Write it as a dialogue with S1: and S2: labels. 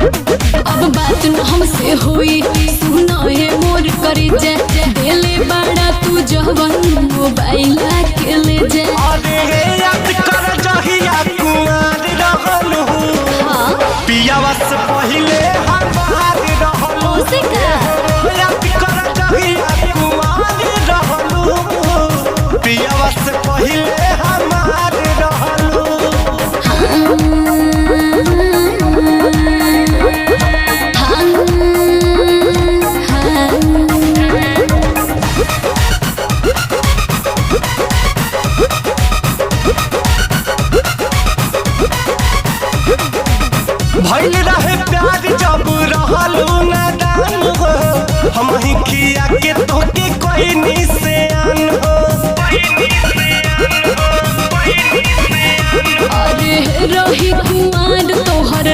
S1: अब बात न हमसे होई सुनो हे मोर करे जा देले बड़ा तू जवन मोबाइल के ले जा।
S2: अरे याद कर जहिया कुमार रहलू पियावा से पहिले हमार रहलू
S1: उसे का
S2: याद कर जहिया कुमार रहलू पियावा से पहिले हमार रहलू। भइल रहे प्यार जब रहलू नादान हो हम ही खिया के तोके कोई निशान हो।
S1: अरे रही कुमार तोहर